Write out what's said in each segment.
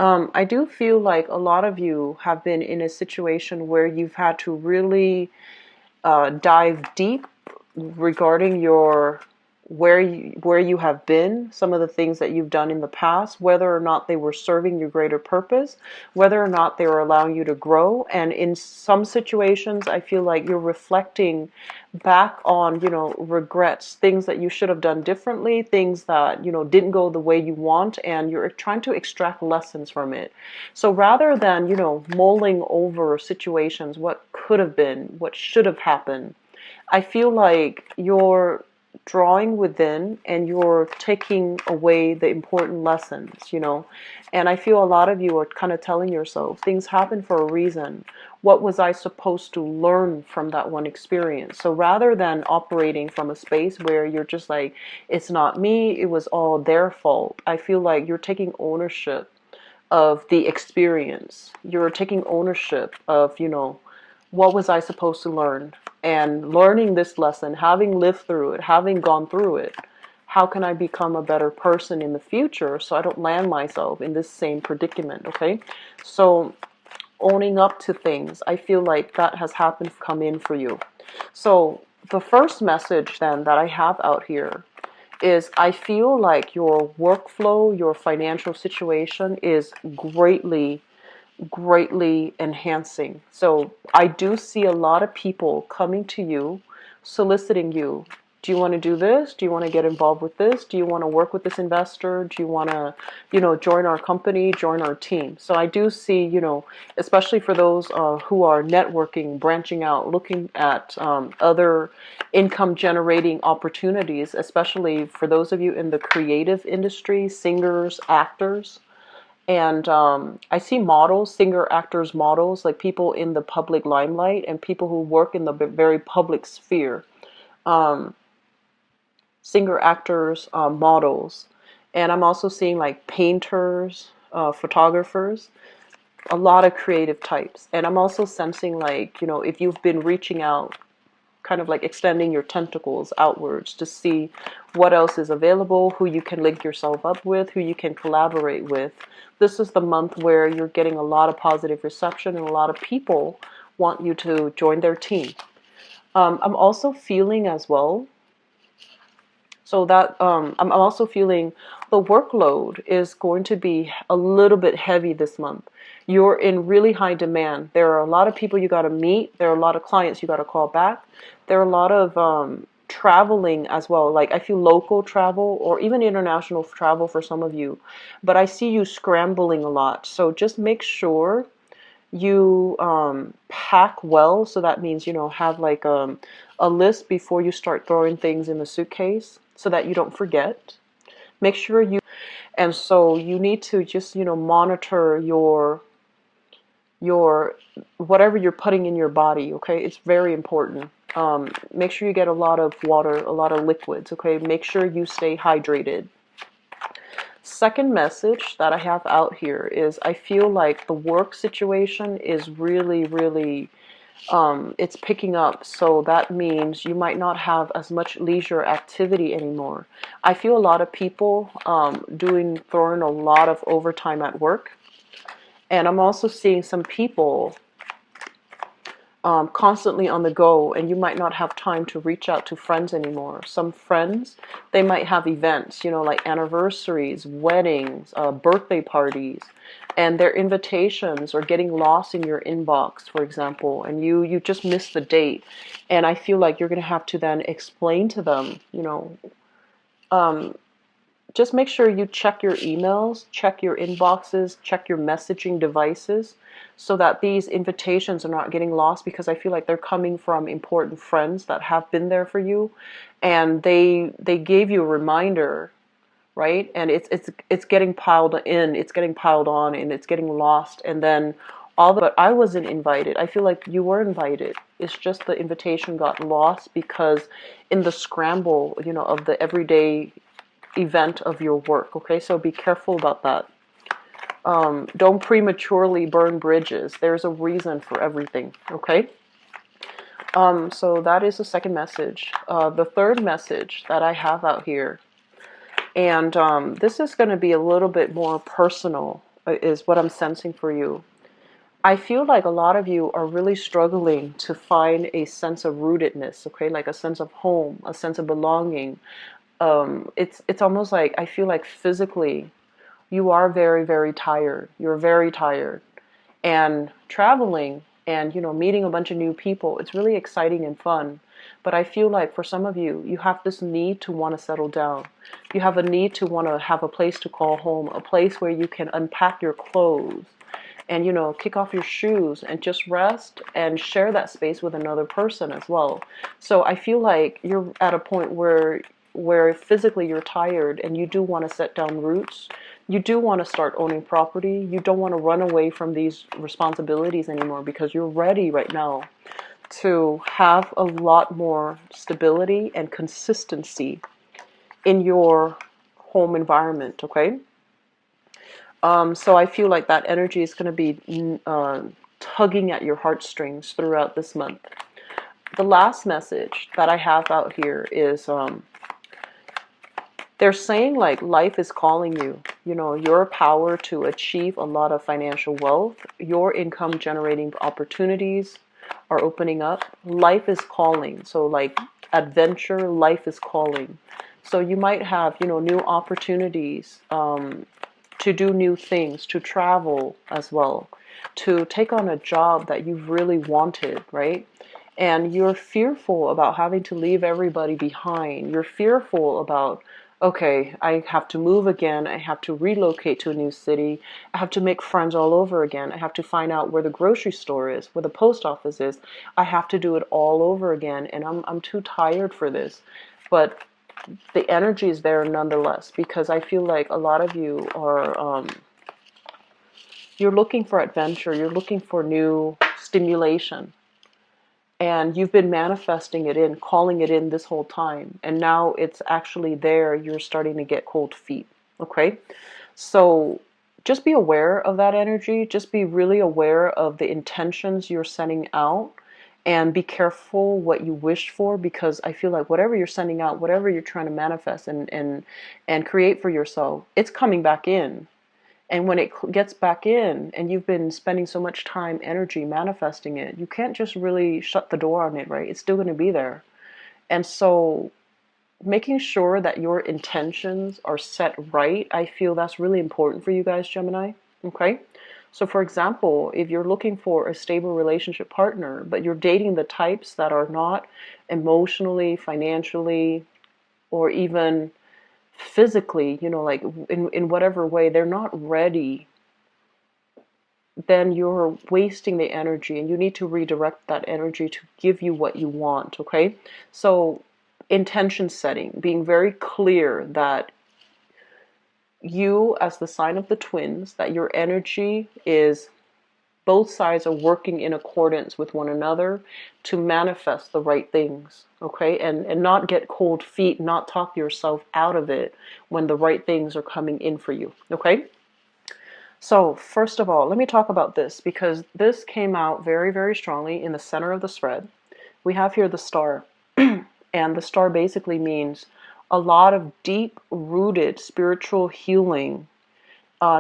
I do feel like a lot of you have been in a situation where you've had to really dive deep regarding your where you have been, some of the things that you've done in the past, whether or not they were serving your greater purpose, whether or not they were allowing you to grow. And in some situations, I feel like you're reflecting back on, regrets, things that you should have done differently, things that, didn't go the way you want, and you're trying to extract lessons from it. So rather than, mulling over situations, what could have been, what should have happened, I feel like you're drawing within and you're taking away the important lessons. And I feel a lot of you are kind of telling yourself things happen for a reason. What was I supposed to learn from that one experience? So rather than operating from a space where you're just like, it's not me, it was all their fault, I feel like you're taking ownership of the experience. You're taking ownership of, what was I supposed to learn? And learning this lesson, having lived through it, having gone through it, how can I become a better person in the future so I don't land myself in this same predicament, okay? So owning up to things, I feel like that has happened, come in for you. So the first message then that I have out here is I feel like your workflow, your financial situation is greatly enhancing. So I do see a lot of people coming to you, soliciting you. Do you want to do this? Do you want to get involved with this? Do you want to work with this investor? Do you want to, join our company, join our team? So I do see, especially for those who are networking, branching out, looking at other income generating opportunities, especially for those of you in the creative industry, singers, actors. And I see models, singer, actors, models, like people in the public limelight and people who work in the very public sphere. Um, Singer, actors, models. And I'm also seeing like painters, photographers, a lot of creative types. And I'm also sensing like, if you've been reaching out, kind of like extending your tentacles outwards to see what else is available, who you can link yourself up with, who you can collaborate with. This is the month where you're getting a lot of positive reception and a lot of people want you to join their team. I'm also feeling as well, so that I'm also feeling the workload is going to be a little bit heavy this month. You're in really high demand. There are a lot of people you got to meet. There are a lot of clients you got to call back. There are a lot of traveling as well. Like I feel local travel or even international travel for some of you. But I see you scrambling a lot. So just make sure you pack well. So that means, have like a list before you start throwing things in the suitcase so that you don't forget. Make sure you, and so you need to just, monitor your whatever you're putting in your body, okay? It's very important. Make sure you get a lot of water, a lot of liquids, okay? Make sure you stay hydrated. Second message that I have out here is I feel like the work situation is really, it's picking up. So that means you might not have as much leisure activity anymore. I feel a lot of people throwing a lot of overtime at work. And I'm also seeing some people constantly on the go, and you might not have time to reach out to friends anymore. Some friends, they might have events, like anniversaries, weddings, birthday parties, and their invitations are getting lost in your inbox, for example, and you just missed the date. And I feel like you're going to have to then explain to them, um, just make sure you check your emails, check your inboxes, check your messaging devices so that these invitations are not getting lost, because I feel like they're coming from important friends that have been there for you and they gave you a reminder, right? And it's getting piled in, it's getting piled on, and it's getting lost, and then but I wasn't invited. I feel like you were invited. It's just the invitation got lost because in the scramble, of the everyday event of your work. Okay, so be careful about that. Don't prematurely burn bridges. There's a reason for everything. Okay. So that is the second message. The third message that I have out here, and this is going to be a little bit more personal is what I'm sensing for you. I feel like a lot of you are really struggling to find a sense of rootedness, okay, like a sense of home, a sense of belonging. It's almost like I feel like physically you are very, very tired. You're very tired. And traveling and, meeting a bunch of new people, it's really exciting and fun. But I feel like for some of you, you have this need to want to settle down. You have a need to want to have a place to call home, a place where you can unpack your clothes and, kick off your shoes and just rest and share that space with another person as well. So I feel like you're at a point where physically you're tired and you do want to set down roots. You do want to start owning property. You don't want to run away from these responsibilities anymore because you're ready right now to have a lot more stability and consistency in your home environment, okay? So I feel like that energy is going to be tugging at your heartstrings throughout this month. The last message that I have out here is they're saying like life is calling you. Your power to achieve a lot of financial wealth, your income generating opportunities are opening up. Life is calling. So like adventure, life is calling. So you might have, new opportunities to do new things, to travel as well, to take on a job that you've really wanted, right? And you're fearful about having to leave everybody behind. You're fearful about, okay, I have to move again. I have to relocate to a new city. I have to make friends all over again. I have to find out where the grocery store is, where the post office is. I have to do it all over again. And I'm too tired for this. But the energy is there nonetheless, because I feel like a lot of you are, you're looking for adventure. You're looking for new stimulation. And you've been manifesting it in, calling it in this whole time. And now it's actually there. You're starting to get cold feet. Okay? So just be aware of that energy. Just be really aware of the intentions you're sending out. And be careful what you wish for, because I feel like whatever you're sending out, whatever you're trying to manifest and create for yourself, it's coming back in. And when it gets back in and you've been spending so much time, energy manifesting it, you can't just really shut the door on it, right? It's still going to be there. And so making sure that your intentions are set right, I feel that's really important for you guys, Gemini. Okay? So for example, if you're looking for a stable relationship partner, but you're dating the types that are not emotionally, financially, or even physically, like in whatever way, they're not ready, then you're wasting the energy and you need to redirect that energy to give you what you want, okay? So intention setting, being very clear that you, as the sign of the twins, that your energy is both sides are working in accordance with one another to manifest the right things, okay? And not get cold feet, not talk yourself out of it when the right things are coming in for you, okay? So first of all, let me talk about this, because this came out very, very strongly in the center of the spread. We have here the star, and the star basically means a lot of deep-rooted spiritual healing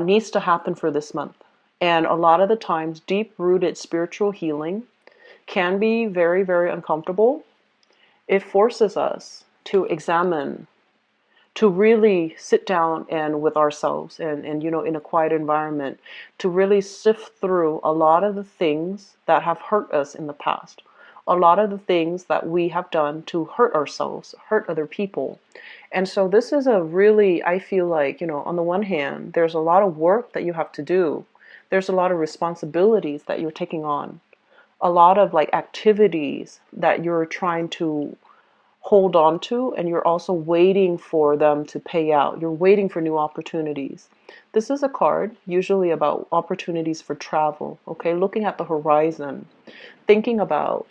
needs to happen for this month. And a lot of the times, deep-rooted spiritual healing can be very, very uncomfortable. It forces us to examine, to really sit down and with ourselves and in a quiet environment, to really sift through a lot of the things that have hurt us in the past, a lot of the things that we have done to hurt ourselves, hurt other people. And so this is a really, I feel like, on the one hand, there's a lot of work that you have to do. There's a lot of responsibilities that you're taking on, a lot of like activities that you're trying to hold on to, and you're also waiting for them to pay out. You're waiting for new opportunities. This is a card usually about opportunities for travel, okay? Looking at the horizon, thinking about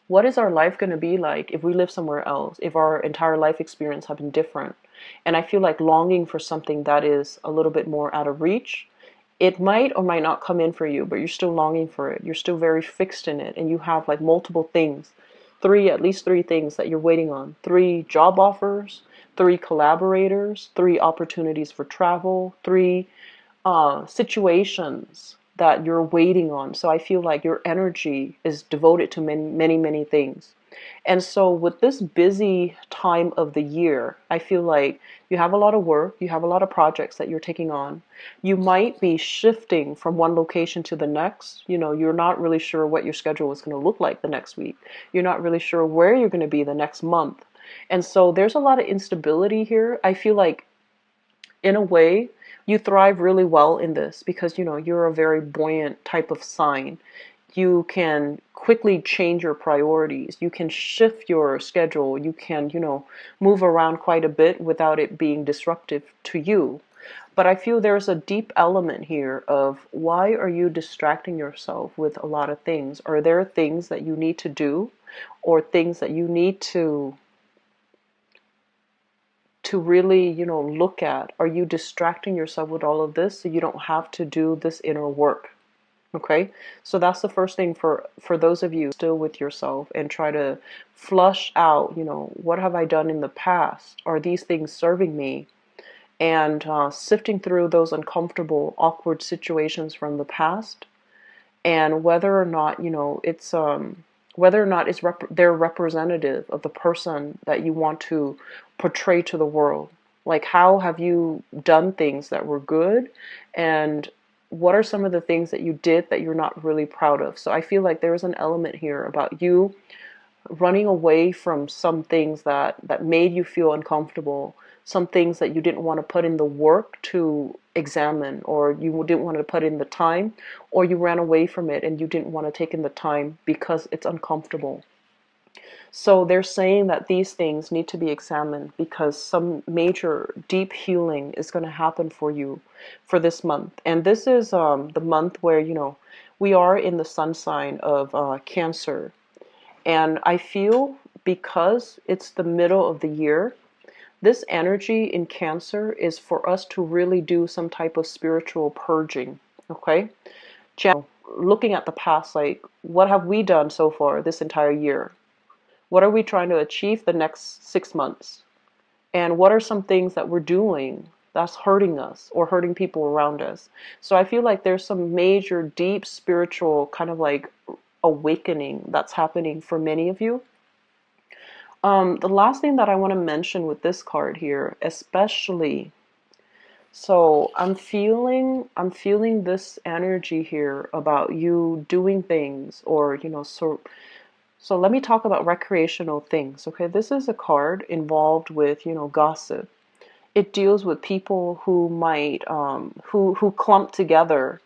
what is our life going to be like if we live somewhere else, if our entire life experience had been different. And I feel like longing for something that is a little bit more out of reach. It might or might not come in for you, but you're still longing for it. You're still very fixed in it, and you have like multiple things. At least three things that you're waiting on. 3 job offers, 3 collaborators, 3 opportunities for travel, 3 situations that you're waiting on. So I feel like your energy is devoted to many, many, many things. And so with this busy time of the year, I feel like you have a lot of work, you have a lot of projects that you're taking on. You might be shifting from one location to the next. You know, you're not really sure what your schedule is going to look like the next week. You're not really sure where you're going to be the next month. And so there's a lot of instability here. I feel like in a way, you thrive really well in this because you know you're a very buoyant type of sign. You can quickly change your priorities. You can shift your schedule. You can, you know, move around quite a bit without it being disruptive to you. But I feel there's a deep element here of why are you distracting yourself with a lot of things? Are there things that you need to do or things that you need to really, you know, look at? Are you distracting yourself with all of this so you don't have to do this inner work? Okay, so that's the first thing for those of you still with yourself and try to flush out, you know, what have I done in the past? Are these things serving me? And sifting through those uncomfortable, awkward situations from the past, and whether or not, you know, it's whether or not they're representative of the person that you want to portray to the world. Like, how have you done things that were good, and what are some of the things that you did that you're not really proud of? So I feel like there's an element here about you running away from some things that made you feel uncomfortable, some things that you didn't want to put in the work to examine, or you didn't want to put in the time, or you ran away from it and you didn't want to take in the time because it's uncomfortable. So they're saying that these things need to be examined because some major deep healing is going to happen for you for this month. And this is the month where, you know, we are in the sun sign of Cancer. And I feel because it's the middle of the year, this energy in Cancer is for us to really do some type of spiritual purging. Okay? Looking at the past, like, what have we done so far this entire year? What are we trying to achieve the next 6 months? And what are some things that we're doing that's hurting us or hurting people around us? So I feel like there's some major, deep spiritual kind of like awakening that's happening for many of you. The last thing that I want to mention with this card here, especially, so I'm feeling this energy here about you doing things, or you know, so let me talk about recreational things. Okay, this is a card involved with, you know, gossip. It deals with people who might who clump together,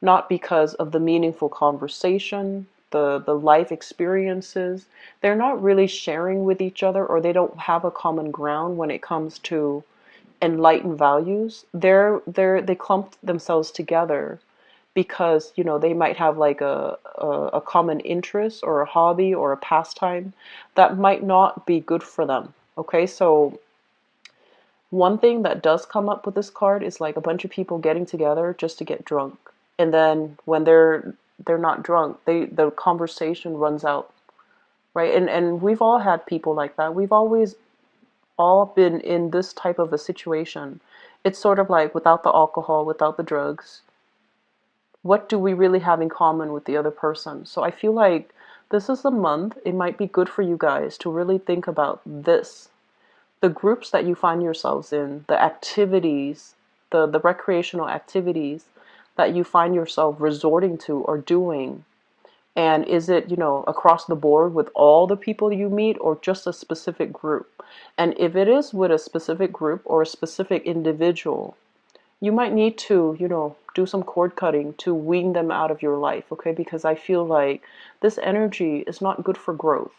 not because of the meaningful conversation, the life experiences. They're not really sharing with each other, or they don't have a common ground when it comes to enlightened values. They clump themselves together because, you know, they might have like a common interest or a hobby or a pastime that might not be good for them. Okay, so one thing that does come up with this card is like a bunch of people getting together just to get drunk. And then when they're not drunk, the conversation runs out, right? And we've all had people like that. We've always all been in this type of a situation. It's sort of like without the alcohol, without the drugs, what do we really have in common with the other person? So I feel like this is the month. It might be good for you guys to really think about this. The groups that you find yourselves in, the activities, the recreational activities that you find yourself resorting to or doing. And is it, you know, across the board with all the people you meet, or just a specific group? And if it is with a specific group or a specific individual, you might need to, you know, do some cord cutting to wean them out of your life, okay? Because I feel like this energy is not good for growth.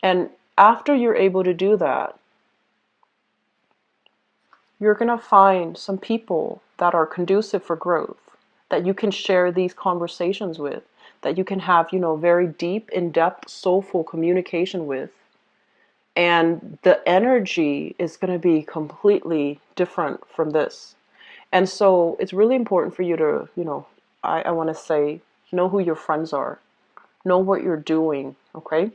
And after you're able to do that, you're going to find some people that are conducive for growth, that you can share these conversations with, that you can have, you know, very deep, in-depth, soulful communication with. And the energy is going to be completely different from this. And so it's really important for you to, you know, I want to say, know who your friends are, know what you're doing, okay?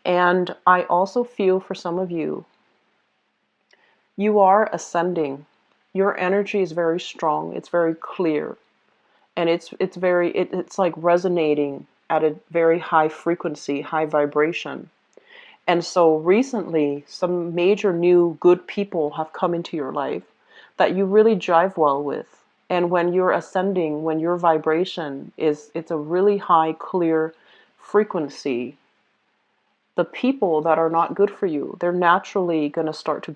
And I also feel for some of you, you are ascending. your energy is very strong. It's very clear, and it's like resonating at a very high frequency, high vibration. And so recently, some major new good people have come into your life that you really jive well with. And when you're ascending, when your vibration it's a really high, clear frequency, the people that are not good for you, they're naturally going to start to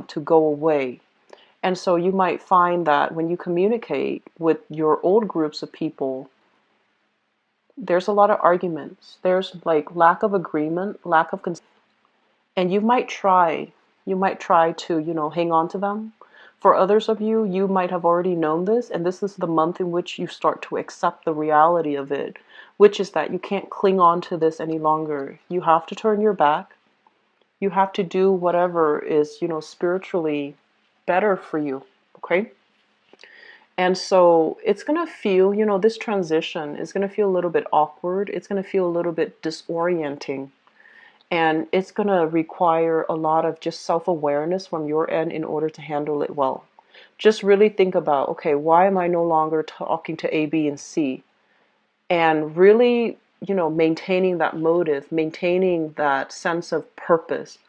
to go away. And so you might find that when you communicate with your old groups of people, there's a lot of arguments. There's like lack of agreement, lack of and you might try to, hang on to them. For others of you, you might have already known this, and this is the month in which you start to accept the reality of it, which is that you can't cling on to this any longer. You have to turn your back. You have to do whatever is, spiritually better for you, okay? And so it's going to feel, this transition is going to feel a little bit awkward. It's going to feel a little bit disorienting. And it's going to require a lot of just self-awareness from your end in order to handle it well. Just really think about, okay, why am I no longer talking to A, B, and C? And really, maintaining that motive, maintaining that sense of purpose.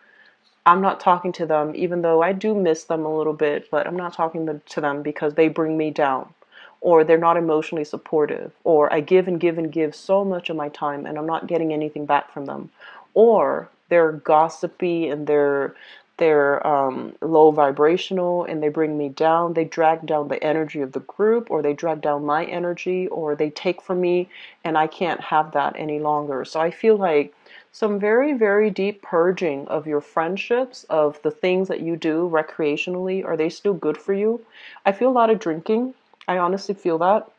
I'm not talking to them, even though I do miss them a little bit, but I'm not talking to them because they bring me down, or they're not emotionally supportive, or I give and give and give so much of my time and I'm not getting anything back from them, or they're gossipy and they're low vibrational and they bring me down. They drag down the energy of the group, or they drag down my energy, or they take from me, and I can't have that any longer. So I feel like some very, very deep purging of your friendships, of the things that you do recreationally. Are they still good for you? I feel a lot of drinking. I honestly feel that.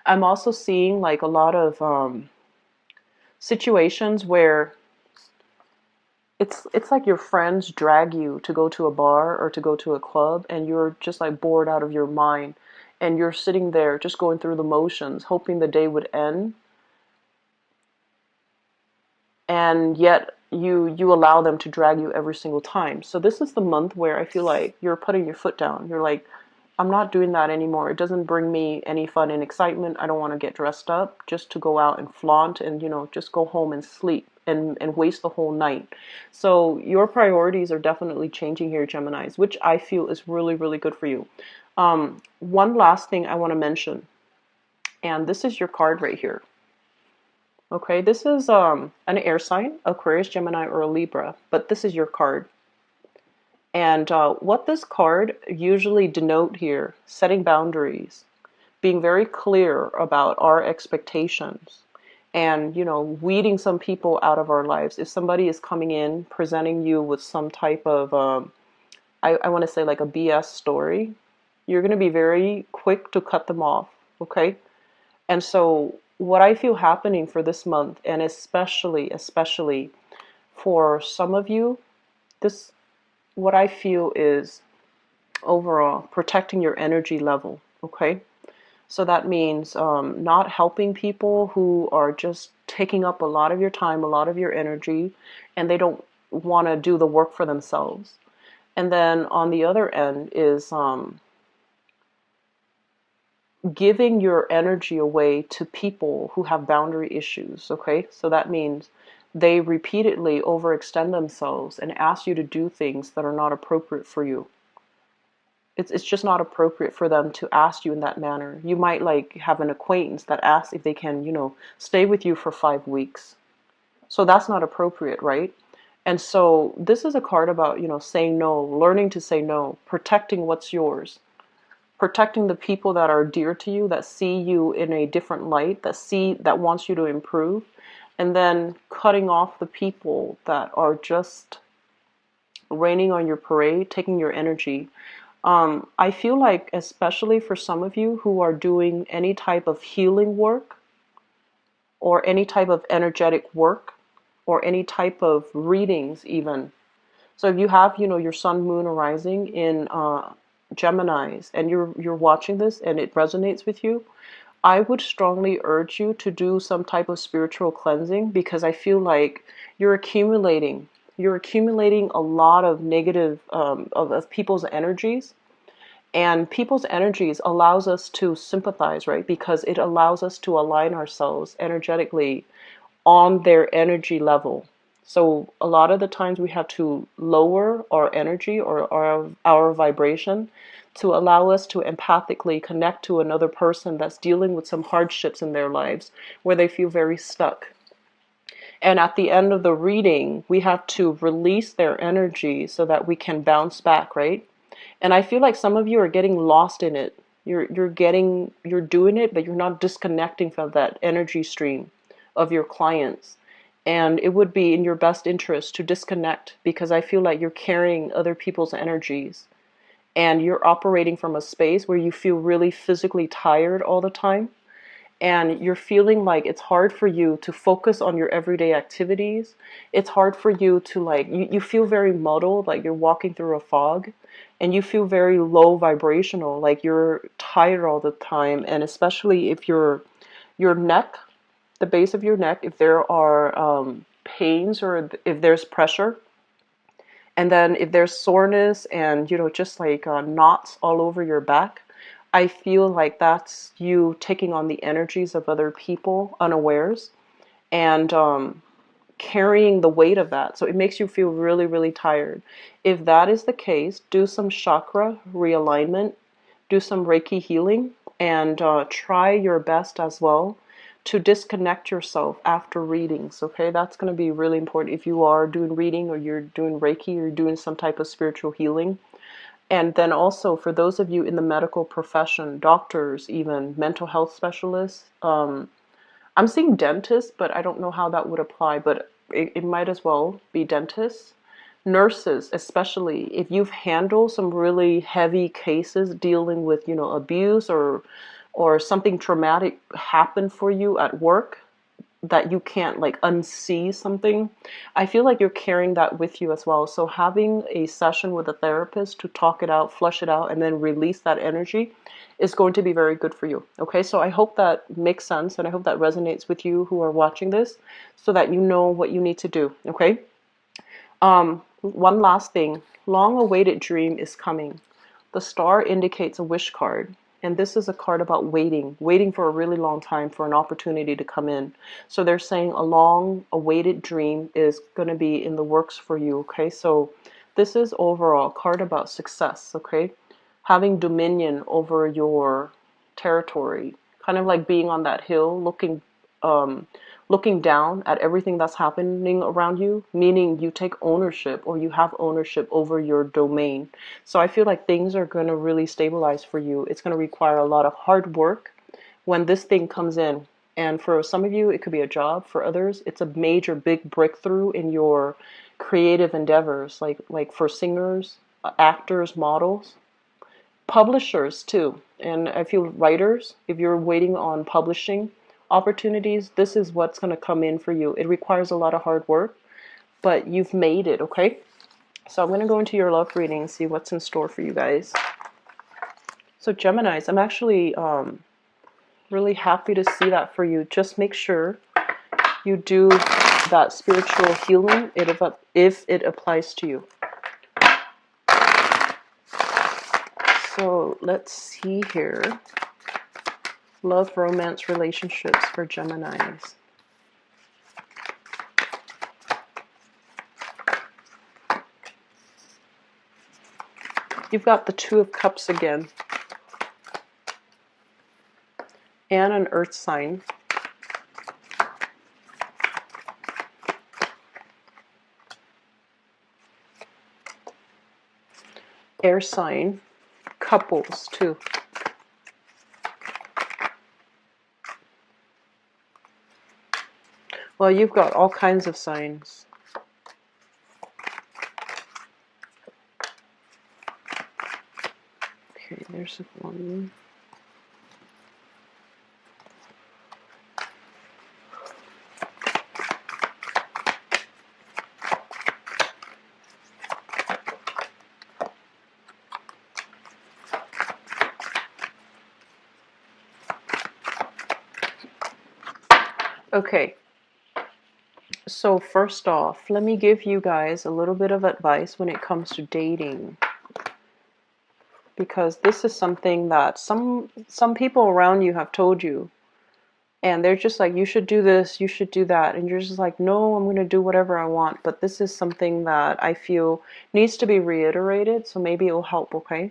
I'm also seeing like a lot of situations where it's like your friends drag you to go to a bar or to go to a club, and you're just like bored out of your mind, and you're sitting there just going through the motions, hoping the day would end, and yet you allow them to drag you every single time. So this is the month where I feel like you're putting your foot down. You're like, I'm not doing that anymore. It doesn't bring me any fun and excitement. I don't want to get dressed up just to go out and flaunt and, just go home and sleep and waste the whole night. So your priorities are definitely changing here, Geminis, which I feel is really, really good for you. One last thing I want to mention, and this is your card right here. Okay, this is an air sign, Aquarius, Gemini, or a Libra, but this is your card. And what this card usually denote here, setting boundaries, being very clear about our expectations, and, weeding some people out of our lives. If somebody is coming in, presenting you with some type of, I want to say like a BS story, you're going to be very quick to cut them off, okay? And so what I feel happening for this month, and especially for some of you, what I feel is overall protecting your energy level, okay? So that means not helping people who are just taking up a lot of your time, a lot of your energy, and they don't want to do the work for themselves. And then on the other end is giving your energy away to people who have boundary issues, okay? So that means they repeatedly overextend themselves and ask you to do things that are not appropriate for you. It's just not appropriate for them to ask you in that manner. You might like have an acquaintance that asks if they can, stay with you for 5 weeks. So that's not appropriate, right? And so this is a card about, saying no, learning to say no, protecting what's yours, protecting the people that are dear to you, that see you in a different light, that wants you to improve, and then cutting off the people that are just raining on your parade, taking your energy. I feel like, especially for some of you who are doing any type of healing work, or any type of energetic work, or any type of readings even. So if you have, your sun, moon, or rising in Geminis, and you're watching this and it resonates with you, I would strongly urge you to do some type of spiritual cleansing, because I feel like you're accumulating a lot of negative of people's energies. And people's energies allows us to sympathize, right? Because it allows us to align ourselves energetically on their energy level. So a lot of the times we have to lower our energy or our vibration to allow us to empathically connect to another person that's dealing with some hardships in their lives where they feel very stuck. And at the end of the reading, we have to release their energy so that we can bounce back, right? And I feel like some of you are getting lost in it. You're doing it, but you're not disconnecting from that energy stream of your clients. And it would be in your best interest to disconnect, because I feel like you're carrying other people's energies and you're operating from a space where you feel really physically tired all the time, and you're feeling like it's hard for you to focus on your everyday activities. It's hard for you to you feel very muddled, like you're walking through a fog, and you feel very low vibrational, like you're tired all the time. And especially if your neck, the base of your neck, if there are pains or if there's pressure, and then if there's soreness and, just like knots all over your back, I feel like that's you taking on the energies of other people unawares, and carrying the weight of that. So it makes you feel really, really tired. If that is the case, do some chakra realignment, do some Reiki healing, and try your best as well to disconnect yourself after readings. Okay, that's going to be really important if you are doing reading or you're doing Reiki or you're doing some type of spiritual healing. And then also for those of you in the medical profession, doctors, even mental health specialists, I'm seeing dentists, but I don't know how that would apply, but it might as well be dentists. Nurses, especially, if you've handled some really heavy cases dealing with, abuse or something traumatic happened for you at work, that you can't like unsee something, I feel like you're carrying that with you as well. So having a session with a therapist to talk it out, flush it out, and then release that energy is going to be very good for you. Okay, so I hope that makes sense, and I hope that resonates with you who are watching this, so that you know what you need to do. Okay. One last thing. Long-awaited dream is coming. The star indicates a wish card. And this is a card about waiting for a really long time for an opportunity to come in. So they're saying a long-awaited dream is going to be in the works for you, okay? So this is overall a card about success, okay? Having dominion over your territory, kind of like being on that hill, looking down at everything that's happening around you, meaning you take ownership or you have ownership over your domain. So I feel like things are going to really stabilize for you. It's going to require a lot of hard work when this thing comes in. And for some of you, it could be a job. For others, it's a major, big breakthrough in your creative endeavors, like for singers, actors, models, publishers too. And I feel writers, if you're waiting on publishing opportunities, this is what's going to come in for you. It requires a lot of hard work, but you've made it, okay? So I'm going to go into your love reading and see what's in store for you guys. So Geminis, I'm actually really happy to see that for you. Just make sure you do that spiritual healing if it applies to you. So let's see here. Love, romance, relationships for Geminis. You've got the Two of Cups again. And an earth sign. Air sign. Couples too. Well, you've got all kinds of signs. Okay, there's one. Okay, so first off, let me give you guys a little bit of advice when it comes to dating. because this is something that some people around you have told you, and they're just like, you should do this, you should do that, and you're just like, no, I'm going to do whatever I want. But this is something that I feel needs to be reiterated, so maybe it will help. Okay.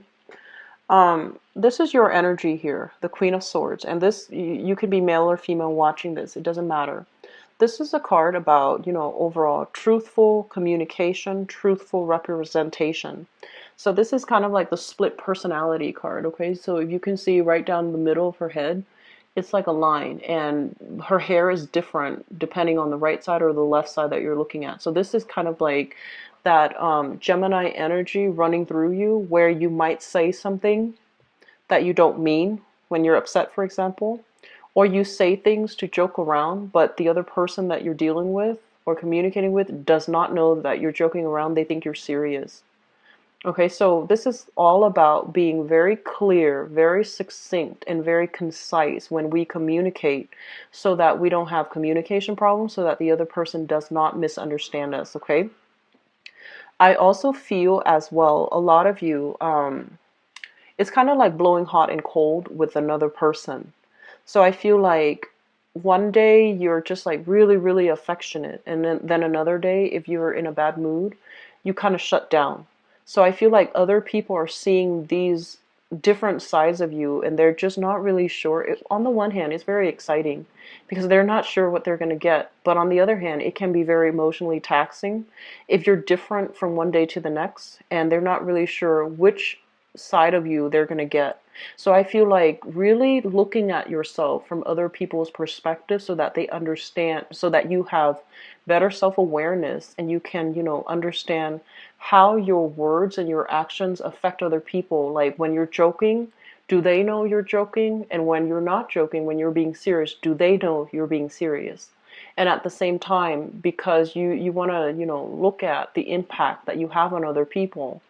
This is your energy here, the Queen of Swords, and this, you could be male or female watching this, it doesn't matter. This is a card about, overall truthful communication, truthful representation. So this is kind of like the split personality card, okay? So if you can see right down the middle of her head, it's like a line, and her hair is different depending on the right side or the left side that you're looking at. So this is kind of like that Gemini energy running through you, where you might say something that you don't mean when you're upset, for example, or you say things to joke around, but the other person that you're dealing with or communicating with does not know that you're joking around. They think you're serious. Okay, so this is all about being very clear, very succinct, and very concise when we communicate, so that we don't have communication problems, so that the other person does not misunderstand us, okay? I also feel as well, a lot of you, it's kind of like blowing hot and cold with another person. So I feel like one day you're just like really, really affectionate, and then another day, if you're in a bad mood, you kind of shut down. So I feel like other people are seeing these different sides of you, and they're just not really sure. On the one hand, it's very exciting because they're not sure what they're going to get. But on the other hand, it can be very emotionally taxing if you're different from one day to the next, and they're not really sure which side of you they're going to get. So I feel like really looking at yourself from other people's perspective, so that they understand, so that you have better self-awareness, and you can, understand how your words and your actions affect other people. Like when you're joking, do they know you're joking? And when you're not joking, when you're being serious, do they know you're being serious? And at the same time, because you want to, look at the impact that you have on other people,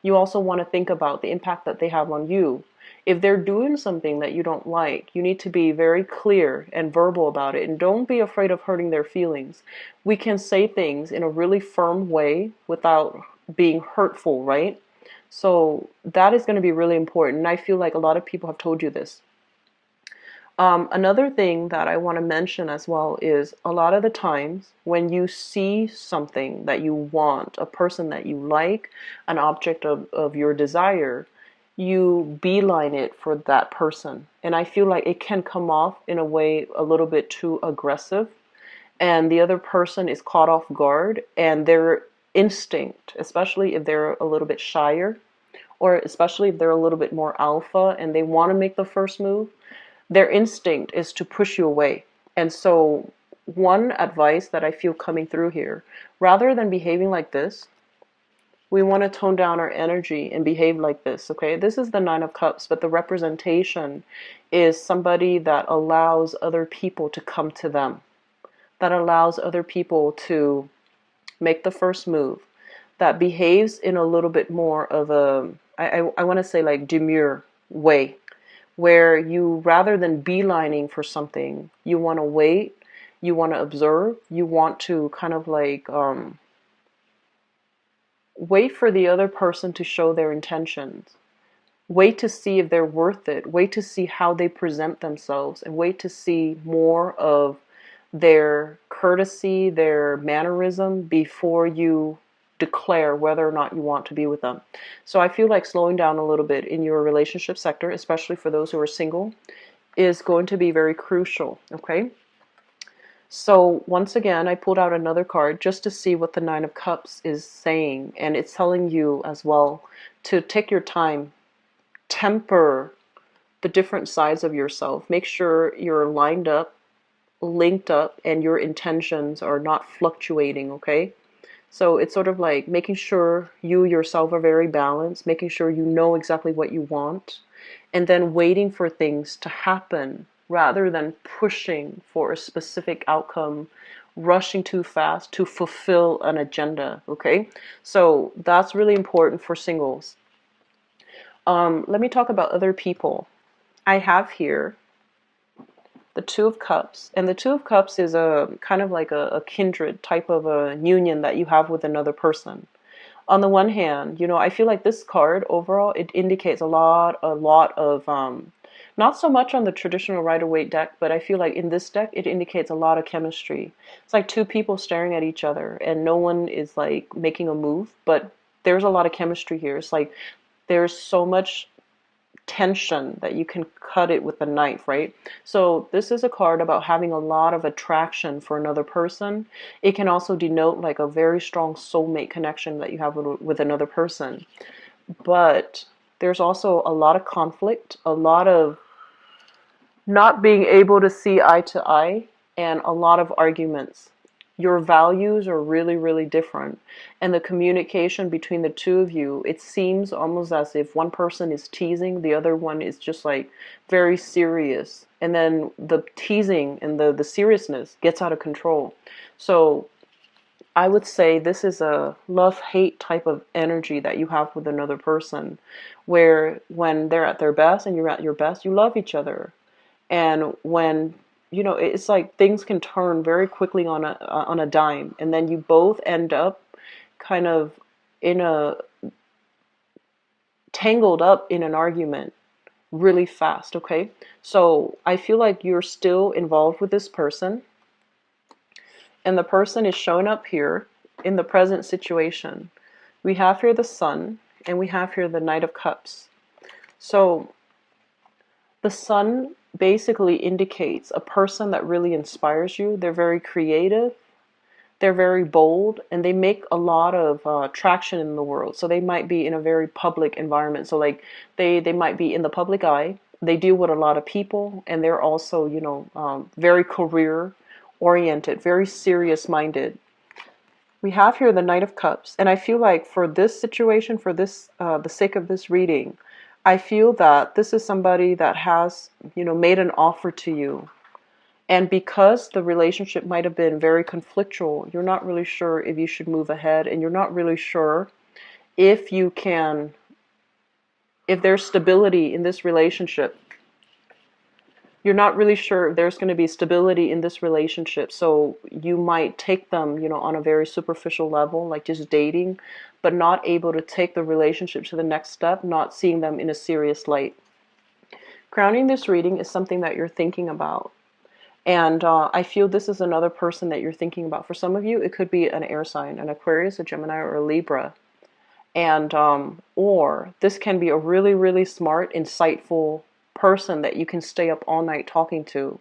you also want to think about the impact that they have on you. If they're doing something that you don't like, you need to be very clear and verbal about it, and don't be afraid of hurting their feelings. We can say things in a really firm way without being hurtful, right? So that is going to be really important. And I feel like a lot of people have told you this. Another thing that I want to mention as well is, a lot of the times when you see something that you want, a person that you like, an object of your desire, you beeline it for that person. And I feel like it can come off in a way a little bit too aggressive, and the other person is caught off guard, and their instinct, especially if they're a little bit shyer, or especially if they're a little bit more alpha and they want to make the first move, their instinct is to push you away. And so one advice that I feel coming through here, rather than behaving like this, we want to tone down our energy and behave like this, okay? This is the Nine of Cups, but the representation is somebody that allows other people to come to them, that allows other people to make the first move, that behaves in a little bit more of a, I want to say like demure way, where you, rather than beelining for something, you want to wait, you want to observe, you want to kind of like wait for the other person to show their intentions. Wait to see if they're worth it. Wait to see how they present themselves, and wait to see more of their courtesy, their mannerism, before you declare whether or not you want to be with them. So I feel like slowing down a little bit in your relationship sector, especially for those who are single, is going to be very crucial, okay? So once again, I pulled out another card just to see what the Nine of Cups is saying, and it's telling you as well to take your time, temper the different sides of yourself. Make sure you're lined up, linked up, and your intentions are not fluctuating, okay? So it's sort of like making sure you yourself are very balanced, making sure you know exactly what you want, and then waiting for things to happen rather than pushing for a specific outcome, rushing too fast to fulfill an agenda, okay? So that's really important for singles. Let me talk about other people. I have here the Two of Cups, and the Two of Cups is a kind of like a kindred type of a union that you have with another person. On the one hand, I feel like this card overall, it indicates a lot of not so much on the traditional Rider-Waite deck, but I feel like in this deck it indicates a lot of chemistry. It's like two people staring at each other and no one is like making a move, but there's a lot of chemistry here. It's like there's so much tension that you can cut it with a knife, right? So this is a card about having a lot of attraction for another person. It can also denote like a very strong soulmate connection that you have with another person. But there's also a lot of conflict, a lot of not being able to see eye to eye, and a lot of arguments. Your values are really, really different. And the communication between the two of you, it seems almost as if one person is teasing, the other one is just like very serious. And then the teasing and the seriousness gets out of control. So I would say this is a love-hate type of energy that you have with another person, where when they're at their best and you're at your best, you love each other. And when it's like things can turn very quickly on a dime, and then you both end up kind of in a tangled up in an argument really fast. Okay, so I feel like you're still involved with this person, and the person is showing up here in the present situation. We have here the Sun, and we have here the Knight of Cups. So the Sun basically indicates a person that really inspires you. They're very creative, they're very bold, and they make a lot of traction in the world. So they might be in a very public environment. So like they might be in the public eye. They deal with a lot of people, and they're also very career oriented, very serious minded. We have here the Knight of Cups, and I feel like for this situation, for this the sake of this reading, I feel that this is somebody that has, made an offer to you. And because the relationship might have been very conflictual, you're not really sure if you should move ahead, and you're not really sure if you can, if there's stability in this relationship. You're not really sure if there's going to be stability in this relationship. So you might take them, on a very superficial level, like just dating, but not able to take the relationship to the next step, not seeing them in a serious light. Crowning this reading is something that you're thinking about. And I feel this is another person that you're thinking about. For some of you, it could be an air sign, an Aquarius, a Gemini, or a Libra. And or this can be a really, really smart, insightful person that you can stay up all night talking to.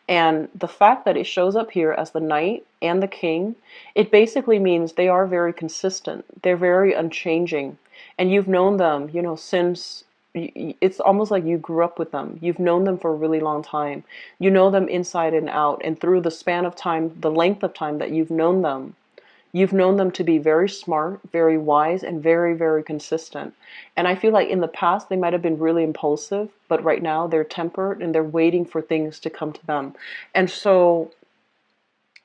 And the fact that it shows up here as the Knight and the King, it basically means they are very consistent. They're very unchanging. And you've known them, since it's almost like you grew up with them. You've known them for a really long time. You know them inside and out. And through the span of time, the length of time that you've known them to be very smart, very wise, and very, very consistent. And I feel like in the past, they might have been really impulsive, but right now they're tempered and they're waiting for things to come to them. And so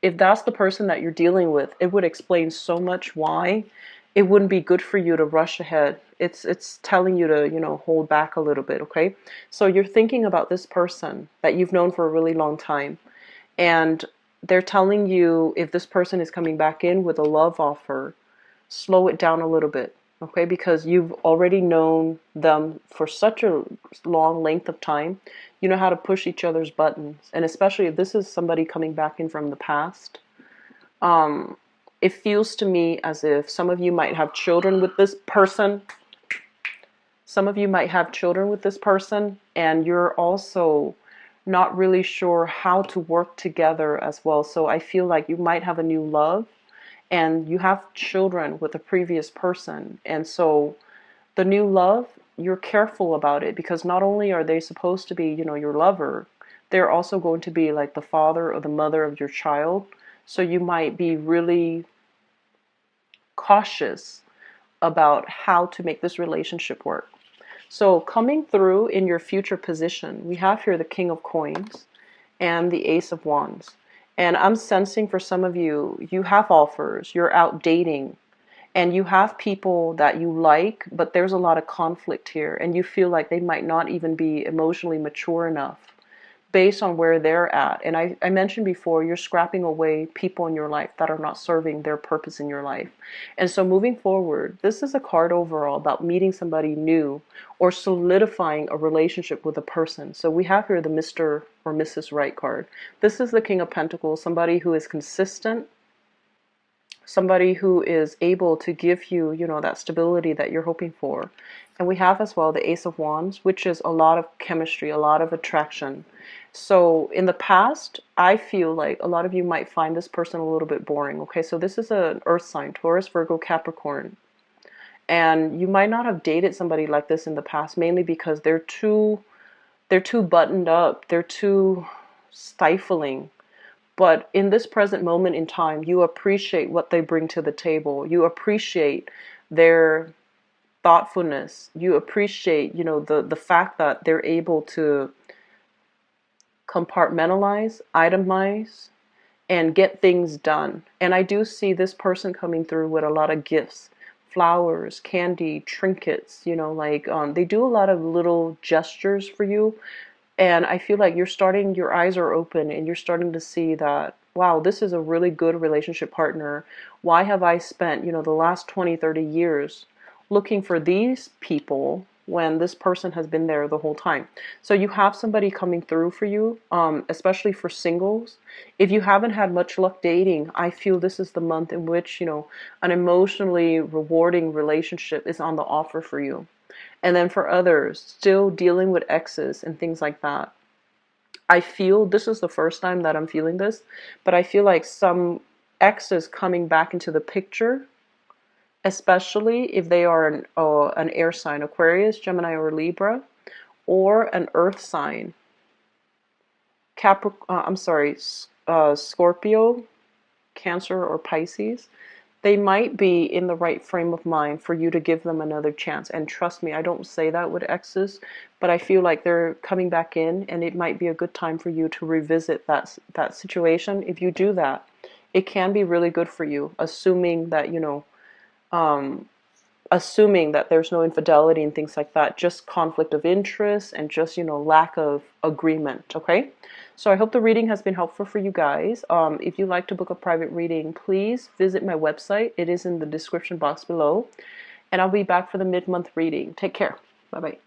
if that's the person that you're dealing with, it would explain so much why it wouldn't be good for you to rush ahead. It's telling you to, hold back a little bit, okay? So you're thinking about this person that you've known for a really long time, and they're telling you if this person is coming back in with a love offer, slow it down a little bit, okay? Because you've already known them for such a long length of time. You know how to push each other's buttons. And especially if this is somebody coming back in from the past, it feels to me as if some of you might have children with this person. Some of you might have children with this person, and you're also not really sure how to work together as well. So I feel like you might have a new love, and you have children with a previous person. And so the new love, you're careful about it, because not only are they supposed to be, your lover, they're also going to be like the father or the mother of your child. So you might be really cautious about how to make this relationship work. So coming through in your future position, we have here the King of Coins and the Ace of Wands. And I'm sensing for some of you, you have offers, you're out dating, and you have people that you like, but there's a lot of conflict here, and you feel like they might not even be emotionally mature enough. based on where they're at. And I mentioned before, you're scrapping away people in your life that are not serving their purpose in your life. And so moving forward, this is a card overall about meeting somebody new or solidifying a relationship with a person. So we have here the Mr. or Mrs. Right card. This is the King of Pentacles, somebody who is consistent, somebody who is able to give you, you know, that stability that you're hoping for. And we have as well the Ace of Wands, which is a lot of chemistry, a lot of attraction. So in the past, I feel like a lot of you might find this person a little bit boring. Okay, so this is an earth sign, Taurus, Virgo, Capricorn. And you might not have dated somebody like this in the past, mainly because they're too buttoned up, they're too stifling. But in this present moment in time, you appreciate what they bring to the table. You appreciate their thoughtfulness. You appreciate, you know, the fact that they're able to compartmentalize, itemize, and get things done. And I do see this person coming through with a lot of gifts, flowers, candy, trinkets, you know, like they do a lot of little gestures for you. And I feel like your eyes are open and you're starting to see that, wow, this is a really good relationship partner. Why have I spent, you know, the last 20, 30 years looking for these people when this person has been there the whole time? So you have somebody coming through for you, especially for singles. If you haven't had much luck dating, I feel this is the month in which, you know, an emotionally rewarding relationship is on the offer for you. And then for others, still dealing with exes and things like that. I feel this is the first time that I'm feeling this, but I feel like some exes coming back into the picture, especially if they are an air sign, Aquarius, Gemini, or Libra, or an earth sign, Scorpio, Cancer, or Pisces. They might be in the right frame of mind for you to give them another chance. And trust me, I don't say that with exes, but I feel like they're coming back in and it might be a good time for you to revisit that situation. If you do that, it can be really good for you, assuming that, you know, assuming that there's no infidelity and things like that, just conflict of interest and just, you know, lack of agreement. Okay, so I hope the reading has been helpful for you guys. If you'd like to book a private reading, please visit my website. It is in the description box below, and I'll be back for the mid-month reading. Take care. Bye bye.